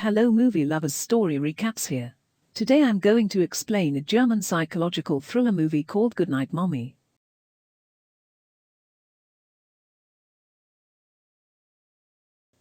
Hello movie lovers, story recaps here. Today I'm going to explain a German psychological thriller movie called Goodnight Mommy.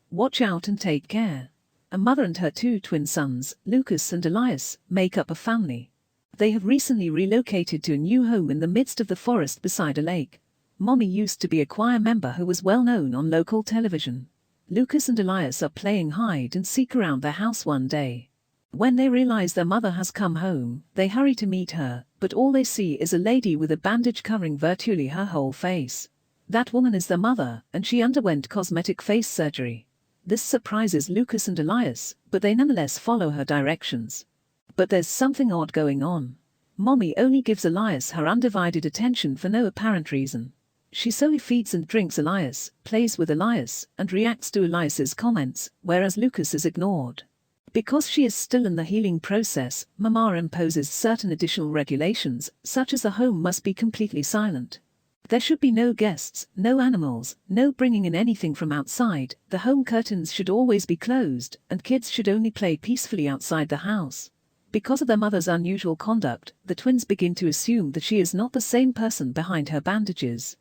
Watch out and take care. A mother and her two twin sons, Lucas and Elias, make up a family. They have recently relocated to a new home in the midst of the forest beside a lake. Mommy used to be a choir member who was well known on local television. Lucas and Elias are playing hide and seek around their house one day. When they realize their mother has come home, they hurry to meet her, but all they see is a lady with a bandage covering virtually her whole face. That woman is their mother, and she underwent cosmetic face surgery. This surprises Lucas and Elias, but they nonetheless follow her directions. But there's something odd going on. Mommy only gives Elias her undivided attention for no apparent reason. She solely feeds and drinks Elias, plays with Elias, and reacts to Elias's comments, whereas Lucas is ignored. Because she is still in the healing process, Mama imposes certain additional regulations, such as the home must be completely silent. There should be no guests, no animals, no bringing in anything from outside, the home curtains should always be closed, and kids should only play peacefully outside the house. Because of their mother's unusual conduct, the twins begin to assume that she is not the same person behind her bandages.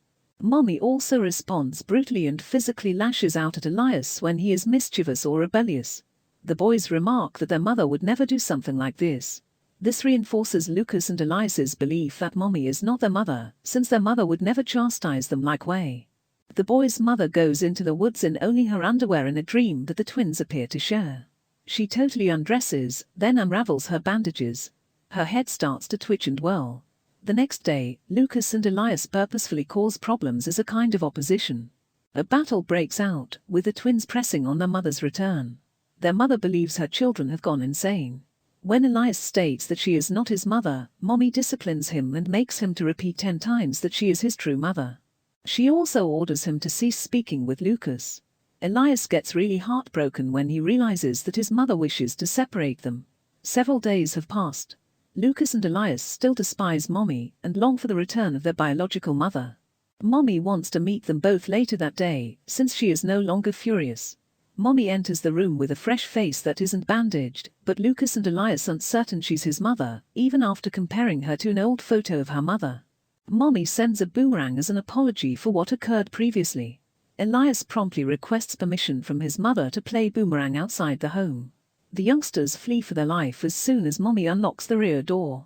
Mommy also responds brutally and physically lashes out at Elias when he is mischievous or rebellious. The boys remark that their mother would never do something like this. This reinforces Lucas and Elias's belief that Mommy is not their mother, since their mother would never chastise them like way. The boy's mother goes into the woods in only her underwear in a dream that the twins appear to share. She totally undresses, then unravels her bandages. Her head starts to twitch and whirl. The next day, Lucas and Elias purposefully cause problems as a kind of opposition. A battle breaks out, with the twins pressing on their mother's return. Their mother believes her children have gone insane. When Elias states that she is not his mother, Mommy disciplines him and makes him to repeat 10 times that she is his true mother. She also orders him to cease speaking with Lucas. Elias gets really heartbroken when he realizes that his mother wishes to separate them. Several days have passed. Lucas and Elias still despise Mommy and long for the return of their biological mother. Mommy wants to meet them both later that day, since she is no longer furious. Mommy enters the room with a fresh face that isn't bandaged, but Lucas and Elias aren't certain she's his mother, even after comparing her to an old photo of her mother. Mommy sends a boomerang as an apology for what occurred previously. Elias promptly requests permission from his mother to play boomerang outside the home. The youngsters flee for their life as soon as Mommy unlocks the rear door.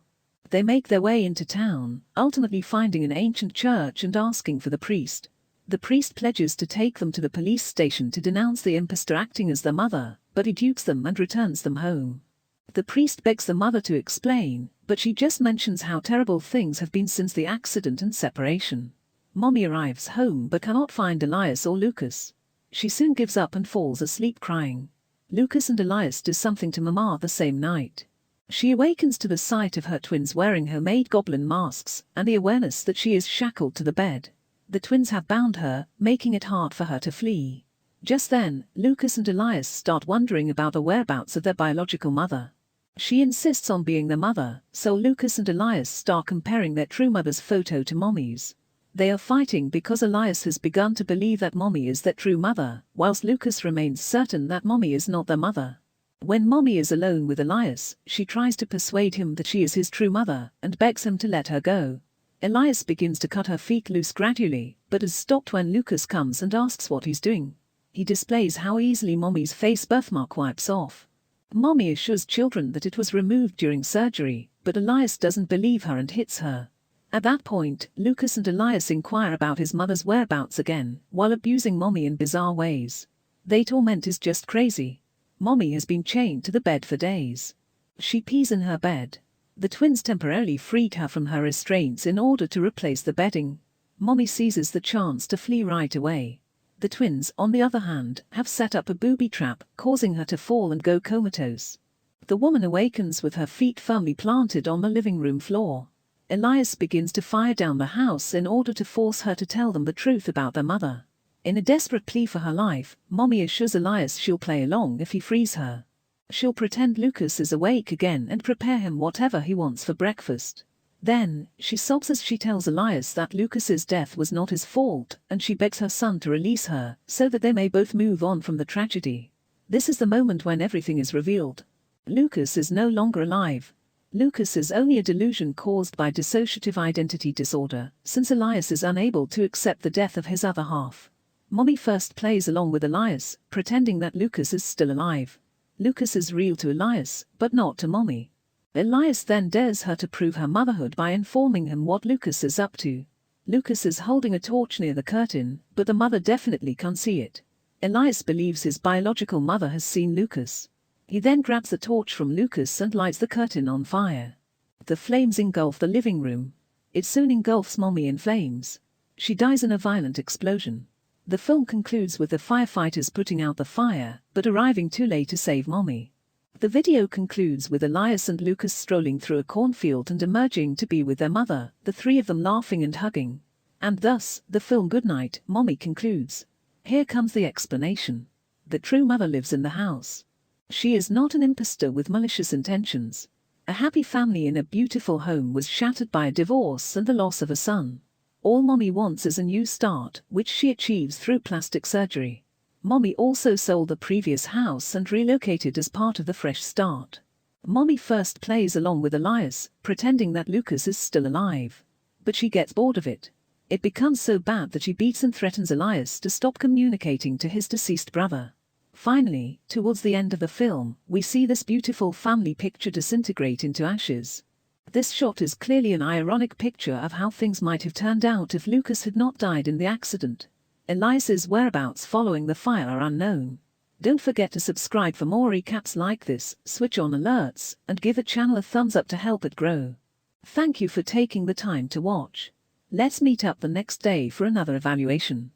They make their way into town, ultimately finding an ancient church and asking for the priest. The priest pledges to take them to the police station to denounce the impostor acting as their mother, but he dupes them and returns them home. The priest begs the mother to explain, but she just mentions how terrible things have been since the accident and separation. Mommy arrives home but cannot find Elias or Lucas. She soon gives up and falls asleep crying. Lucas and Elias do something to Mama the same night. She awakens to the sight of her twins wearing homemade goblin masks and the awareness that she is shackled to the bed. The twins have bound her, making it hard for her to flee. Just then, Lucas and Elias start wondering about the whereabouts of their biological mother. She insists on being their mother, so Lucas and Elias start comparing their true mother's photo to Mommy's. They are fighting because Elias has begun to believe that Mommy is their true mother, whilst Lucas remains certain that Mommy is not their mother. When Mommy is alone with Elias, she tries to persuade him that she is his true mother, and begs him to let her go. Elias begins to cut her feet loose gradually, but is stopped when Lucas comes and asks what he's doing. He displays how easily Mommy's face birthmark wipes off. Mommy assures children that it was removed during surgery, but Elias doesn't believe her and hits her. At that point, Lucas and Elias inquire about his mother's whereabouts again, while abusing Mommy in bizarre ways. They torment is just crazy. Mommy has been chained to the bed for days. She pees in her bed. The twins temporarily freed her from her restraints in order to replace the bedding. Mommy seizes the chance to flee right away. The twins, on the other hand, have set up a booby trap, causing her to fall and go comatose. The woman awakens with her feet firmly planted on the living room floor. Elias begins to fire down the house in order to force her to tell them the truth about their mother. In a desperate plea for her life, Mommy assures Elias she'll play along if he frees her. She'll pretend Lucas is awake again and prepare him whatever he wants for breakfast. Then, she sobs as she tells Elias that Lucas's death was not his fault, and she begs her son to release her, so that they may both move on from the tragedy. This is the moment when everything is revealed. Lucas is no longer alive. Lucas is only a delusion caused by dissociative identity disorder, since Elias is unable to accept the death of his other half. Mommy first plays along with Elias, pretending that Lucas is still alive. Lucas is real to Elias, but not to Mommy. Elias then dares her to prove her motherhood by informing him what Lucas is up to. Lucas is holding a torch near the curtain, but the mother definitely can't see it. Elias believes his biological mother has seen Lucas. He then grabs the torch from Lucas and lights the curtain on fire. The flames engulf the living room. It soon engulfs Mommy in flames. She dies in a violent explosion. The film concludes with the firefighters putting out the fire, but arriving too late to save Mommy. The video concludes with Elias and Lucas strolling through a cornfield and emerging to be with their mother, the three of them laughing and hugging. And thus, the film Goodnight, Mommy concludes. Here comes the explanation. The true mother lives in the house. She is not an impostor with malicious intentions. A happy family in a beautiful home was shattered by a divorce and the loss of a son. All Mommy wants is a new start, which she achieves through plastic surgery. Mommy also sold the previous house and relocated as part of the fresh start. Mommy first plays along with Elias, pretending that Lucas is still alive. But she gets bored of it. It becomes so bad that she beats and threatens Elias to stop communicating to his deceased brother. Finally, towards the end of the film, we see this beautiful family picture disintegrate into ashes. This shot is clearly an ironic picture of how things might have turned out if Lucas had not died in the accident. Elias's whereabouts following the fire are unknown. Don't forget to subscribe for more recaps like this, switch on alerts, and give the channel a thumbs up to help it grow. Thank you for taking the time to watch. Let's meet up the next day for another evaluation.